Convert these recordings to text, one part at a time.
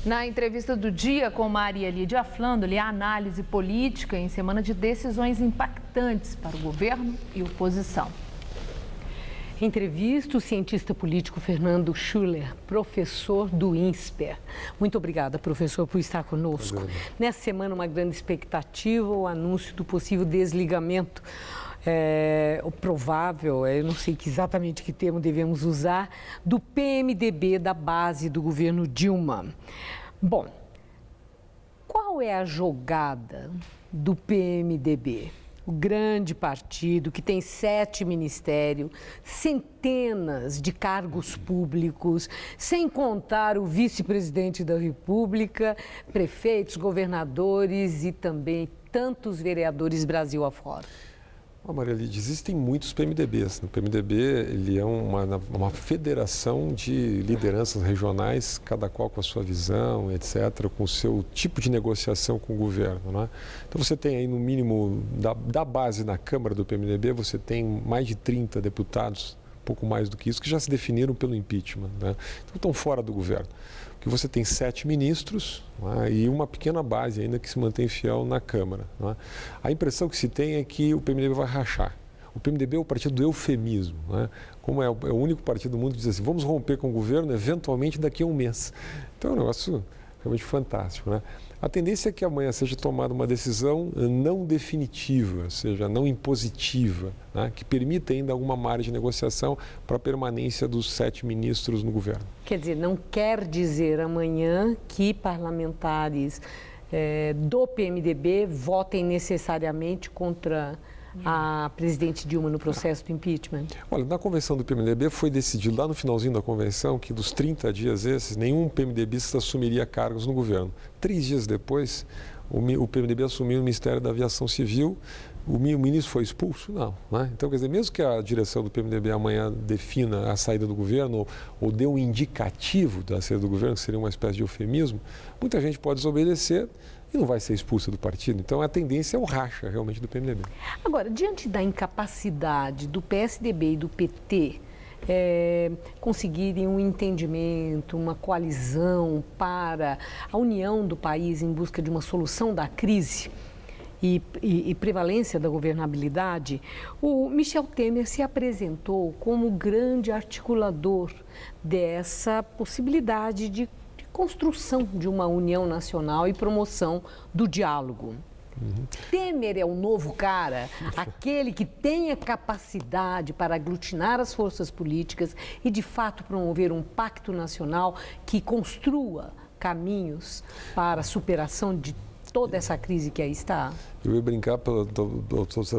Na entrevista do dia com Maria Lídia Flandoli, a análise política em semana de decisões impactantes para o governo e oposição. Entrevista o cientista político Fernando Schuller, professor do INSPER. Muito obrigada, professor, por estar conosco. Nessa semana, uma grande expectativa, o anúncio do possível desligamento, o provável, eu não sei exatamente que termo devemos usar, do PMDB, da base do governo Dilma. Bom, qual é a jogada do PMDB? O grande partido que tem 7 ministérios, centenas de cargos públicos, sem contar o vice-presidente da República, prefeitos, governadores e também tantos vereadores Brasil afora. Maria Lídia, existem muitos PMDBs. O PMDB ele é uma federação de lideranças regionais, cada qual com a sua visão, etc., com o seu tipo de negociação com o governo, né? Então você tem aí no mínimo, da base na Câmara do PMDB, você tem mais de 30 deputados, pouco mais do que isso, que já se definiram pelo impeachment, né? Então estão fora do governo. Que você tem 7 ministros, né, e uma pequena base ainda que se mantém fiel na Câmara, né? A impressão que se tem é que o PMDB vai rachar. O PMDB é o partido do eufemismo, né? Como é o único partido do mundo que diz assim, vamos romper com o governo eventualmente daqui a um mês. Então é um negócio realmente fantástico, né? A tendência é que amanhã seja tomada uma decisão não definitiva, ou seja, não impositiva, né, que permita ainda alguma margem de negociação para a permanência dos 7 ministros no governo. Quer dizer, não quer dizer amanhã que parlamentares do PMDB votem necessariamente contra a presidente Dilma no processo do impeachment? Olha, na convenção do PMDB foi decidido lá no finalzinho da convenção que dos 30 dias esses, nenhum PMDBista assumiria cargos no governo. 3 dias depois, o PMDB assumiu o Ministério da Aviação Civil. O ministro foi expulso? Não, né? Então, quer dizer, mesmo que a direção do PMDB amanhã defina a saída do governo ou dê um indicativo da saída do governo, que seria uma espécie de eufemismo, muita gente pode desobedecer e não vai ser expulsa do partido. Então, a tendência é o racha, realmente, do PMDB. Agora, diante da incapacidade do PSDB e do PT conseguirem um entendimento, uma coalizão para a união do país em busca de uma solução da crise e prevalência da governabilidade, o Michel Temer se apresentou como grande articulador dessa possibilidade de construção de uma união nacional e promoção do diálogo. Temer é o novo cara, aquele que tem a capacidade para aglutinar as forças políticas e, de fato, promover um pacto nacional que construa caminhos para a superação de toda essa crise que aí está. Eu ia brincar,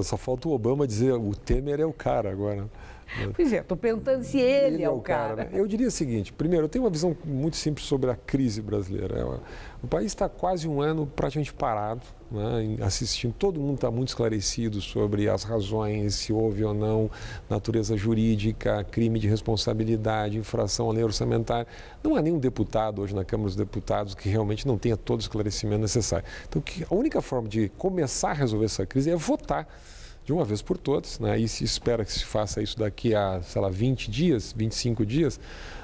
só falta o Obama dizer o Temer é o cara agora. Pois é, estou perguntando se ele é o cara. Né? Eu diria o seguinte, primeiro, eu tenho uma visão muito simples sobre a crise brasileira. O país está quase um ano praticamente parado, né, assistindo, todo mundo está muito esclarecido sobre as razões, se houve ou não natureza jurídica, crime de responsabilidade, infração à lei orçamentária. Não há nenhum deputado hoje na Câmara dos Deputados que realmente não tenha todo o esclarecimento necessário. Então, a única forma de começar a resolver essa crise é votar de uma vez por todas, né? E se espera que se faça isso daqui a, sei lá, 20 dias, 25 dias.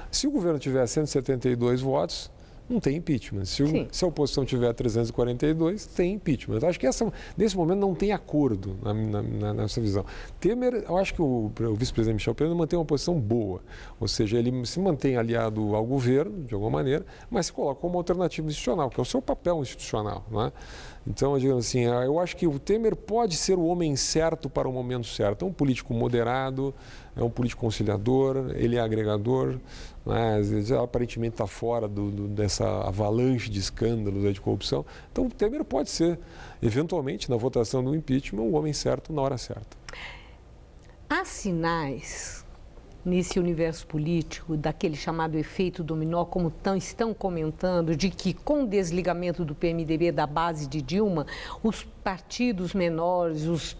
Se o governo tiver 172 votos, não tem impeachment. Se a oposição tiver 342, tem impeachment. Eu acho que nesse momento não tem acordo na nossa visão. Temer, eu acho que o vice-presidente Michel Temer mantém uma posição boa, ou seja, ele se mantém aliado ao governo, de alguma maneira, mas se coloca como alternativa institucional, que é o seu papel institucional, não é? Então, digamos assim, eu acho que o Temer pode ser o homem certo para o momento certo. É um político moderado, é um político conciliador, ele é agregador, né? Aparentemente está fora dessa avalanche de escândalos de corrupção. Então, o Temer pode ser, eventualmente, na votação do impeachment, o homem certo na hora certa. Há sinais nesse universo político, daquele chamado efeito dominó, como estão comentando, de que com o desligamento do PMDB da base de Dilma, os partidos menores, os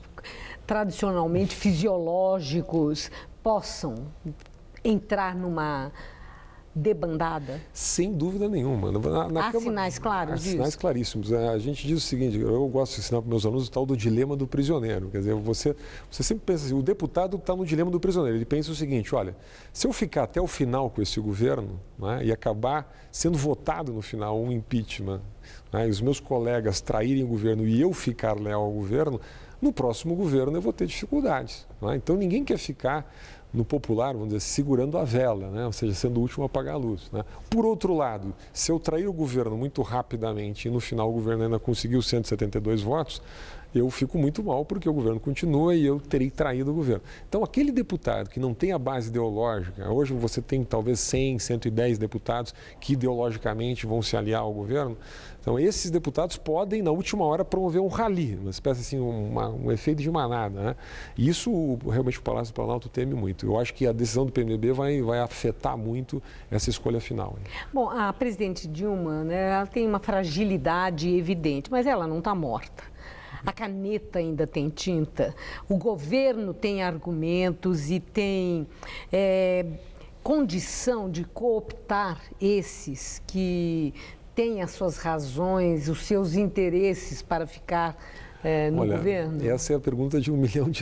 tradicionalmente fisiológicos, possam entrar numa debandada? Sem dúvida nenhuma. Há sinais claros disso? Sinais claríssimos. A gente diz o seguinte, eu gosto de ensinar para meus alunos o tal do dilema do prisioneiro. Quer dizer, você sempre pensa assim, o deputado está no dilema do prisioneiro. Ele pensa o seguinte, olha, se eu ficar até o final com esse governo, né, e acabar sendo votado no final um impeachment, né, e os meus colegas traírem o governo e eu ficar leal ao governo, no próximo governo eu vou ter dificuldades. Né? Então ninguém quer ficar no popular, vamos dizer, segurando a vela, né? Ou seja, sendo o último a apagar a luz. Né? Por outro lado, se eu trair o governo muito rapidamente e no final o governo ainda conseguiu 172 votos, eu fico muito mal porque o governo continua e eu terei traído o governo. Então, aquele deputado que não tem a base ideológica, hoje você tem talvez 100, 110 deputados que ideologicamente vão se aliar ao governo, então esses deputados podem, na última hora, promover um rally, uma espécie assim, um efeito de manada. Né? E isso, realmente, o Palácio do Planalto teme muito. Eu acho que a decisão do PMDB vai afetar muito essa escolha final. Hein? Bom, a presidente Dilma, né, ela tem uma fragilidade evidente, mas ela não está morta. A caneta ainda tem tinta, o governo tem argumentos e tem condição de cooptar esses que têm as suas razões, os seus interesses para ficar no governo? Essa é a pergunta de $1 milhão. Né?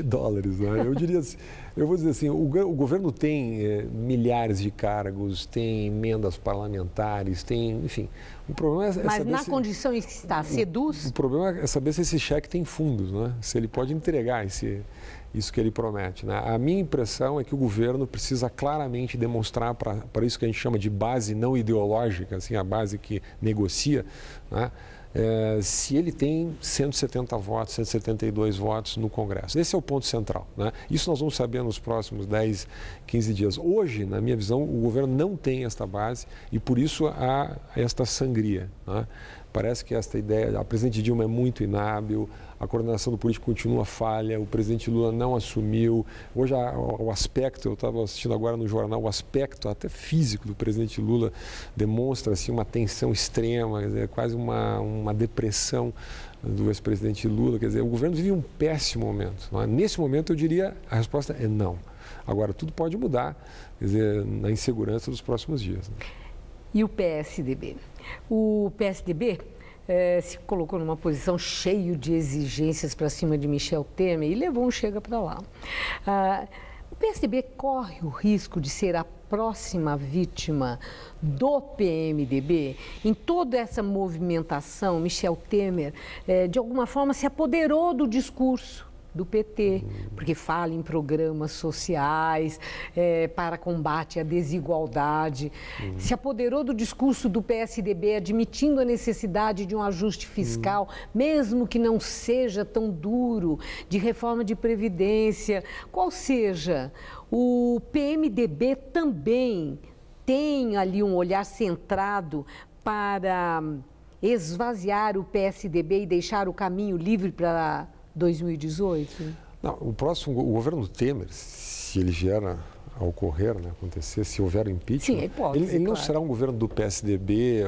Eu vou dizer assim, o governo tem milhares de cargos, tem emendas parlamentares, tem, enfim. O problema é Mas saber na condição em que está, seduz? O problema é saber se esse cheque tem fundos, né? Se ele pode entregar isso que ele promete. Né? A minha impressão é que o governo precisa claramente demonstrar para isso que a gente chama de base não ideológica, assim, a base que negocia, né? Se ele tem 170 votos, 172 votos no Congresso. Esse é o ponto central. Né? Isso nós vamos saber nos próximos 10, 15 dias. Hoje, na minha visão, o governo não tem esta base e por isso há esta sangria. Né? Parece que esta ideia, a presidente Dilma é muito inábil, a coordenação do político continua falha, o presidente Lula não assumiu. Hoje o aspecto, eu estava assistindo agora no jornal, o aspecto até físico do presidente Lula demonstra assim, uma tensão extrema, quer dizer, quase uma depressão do ex-presidente Lula. Quer dizer, o governo vive um péssimo momento. Não é? Nesse momento eu diria, a resposta é não. Agora, tudo pode mudar, quer dizer, na insegurança dos próximos dias. Né? E o PSDB? O PSDB se colocou numa posição cheio de exigências para cima de Michel Temer e levou um chega para lá. O PSDB corre o risco de ser a próxima vítima do PMDB? Em toda essa movimentação, Michel Temer, de alguma forma, se apoderou do discurso do PT, porque fala em programas sociais para combate à desigualdade, se apoderou do discurso do PSDB, admitindo a necessidade de um ajuste fiscal, mesmo que não seja tão duro, de reforma de previdência, qual seja, o PMDB também tem ali um olhar centrado para esvaziar o PSDB e deixar o caminho livre para 2018? Não, o governo Temer, se ele vier a ocorrer, né, acontecer, se houver impeachment, ele não será um governo do PSDB,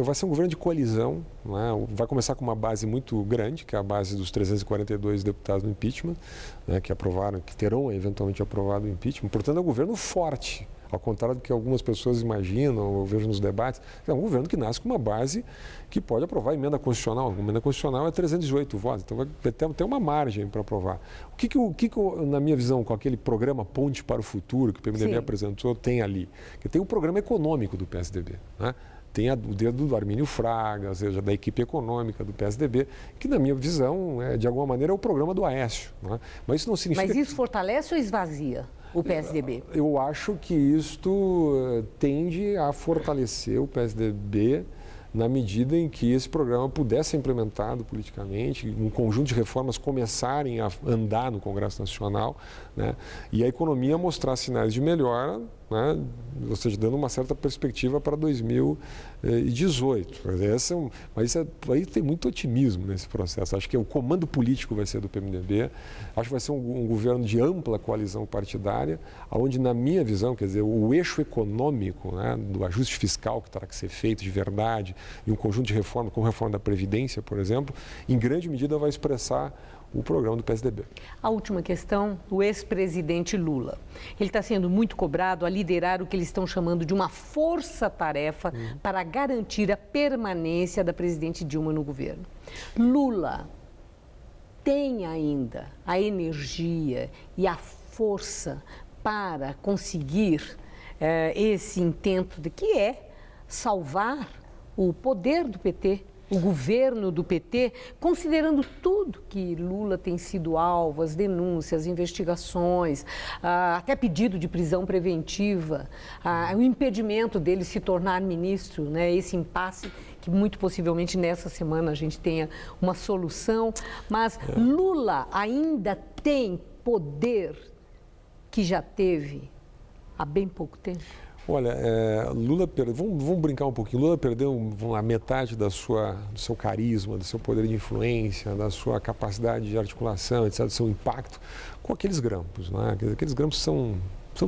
vai ser um governo de coalizão, né, vai começar com uma base muito grande, que é a base dos 342 deputados no impeachment, né, que aprovaram, que terão eventualmente aprovado o impeachment, portanto é um governo forte. Ao contrário do que algumas pessoas imaginam, eu vejo nos debates, é um governo que nasce com uma base que pode aprovar a emenda constitucional. A emenda constitucional é 318 votos, então vai ter uma margem para aprovar. O que, na minha visão, com aquele programa Ponte para o Futuro, que o PMDB apresentou, tem ali? Que tem o programa econômico do PSDB, né? Tem o dedo do Armínio Fraga, ou seja, da equipe econômica do PSDB, que, na minha visão, de alguma maneira, é o programa do Aécio. Né? Mas isso não significa... Mas isso fortalece ou esvazia o PSDB? Eu acho que isto tende a fortalecer o PSDB na medida em que esse programa pudesse ser implementado politicamente, um conjunto de reformas começarem a andar no Congresso Nacional, né? E a economia mostrar sinais de melhora, né? Ou seja, dando uma certa perspectiva para 2018. Mas aí tem muito otimismo nesse processo. Acho que o comando político vai ser do PMDB, acho que vai ser um governo de ampla coalizão partidária, onde, na minha visão, quer dizer, o eixo econômico, né, do ajuste fiscal que terá que ser feito de verdade, e um conjunto de reformas, como a reforma da Previdência, por exemplo, em grande medida vai expressar o programa do PSDB. A última questão, o ex-presidente Lula. Ele está sendo muito cobrado a liderar o que eles estão chamando de uma força-tarefa para garantir a permanência da presidente Dilma no governo. Lula tem ainda a energia e a força para conseguir esse intento de que é salvar o poder do PT, o governo do PT, considerando tudo que Lula tem sido alvo, as denúncias, investigações, até pedido de prisão preventiva, o impedimento dele se tornar ministro, né, esse impasse que muito possivelmente nessa semana a gente tenha uma solução, mas Lula ainda tem poder que já teve há bem pouco tempo. Olha, Lula perdeu, vamos brincar um pouquinho, Lula perdeu a metade do seu carisma, do seu poder de influência, da sua capacidade de articulação, etc., do seu impacto com aqueles grampos, né? Aqueles grampos são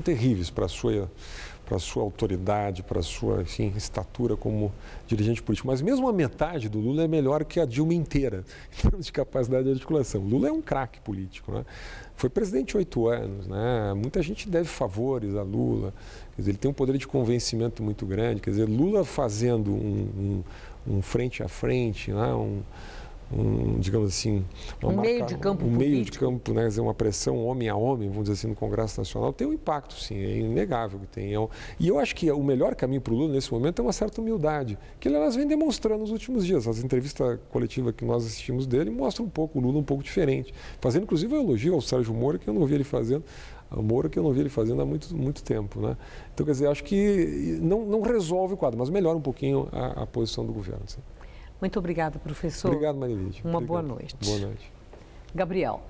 terríveis para a sua autoridade, para a sua, enfim, estatura como dirigente político. Mas mesmo a metade do Lula é melhor que a Dilma inteira, em termos de capacidade de articulação. Lula é um craque político, né? Foi presidente 8 anos, né? Muita gente deve favores a Lula, quer dizer, ele tem um poder de convencimento muito grande, quer dizer, Lula fazendo um frente a frente, né? Digamos assim, meio de campo político. Meio de campo, né, uma pressão homem a homem, vamos dizer assim, no Congresso Nacional, tem um impacto, sim, é inegável que tem. E eu acho que o melhor caminho para o Lula nesse momento é uma certa humildade, que ele, elas vem demonstrando nos últimos dias. As entrevistas coletivas que nós assistimos dele mostram um pouco o Lula um pouco diferente, fazendo inclusive um elogio ao Sérgio Moro, que eu não vi ele fazendo. A Moro que eu não vi ele fazendo há muito tempo, né? Então, quer dizer, acho que não resolve o quadro, mas melhora um pouquinho a posição do governo. Sim. Muito obrigada, professor. Obrigado, Marilide. Uma boa noite. Boa noite. Gabriel.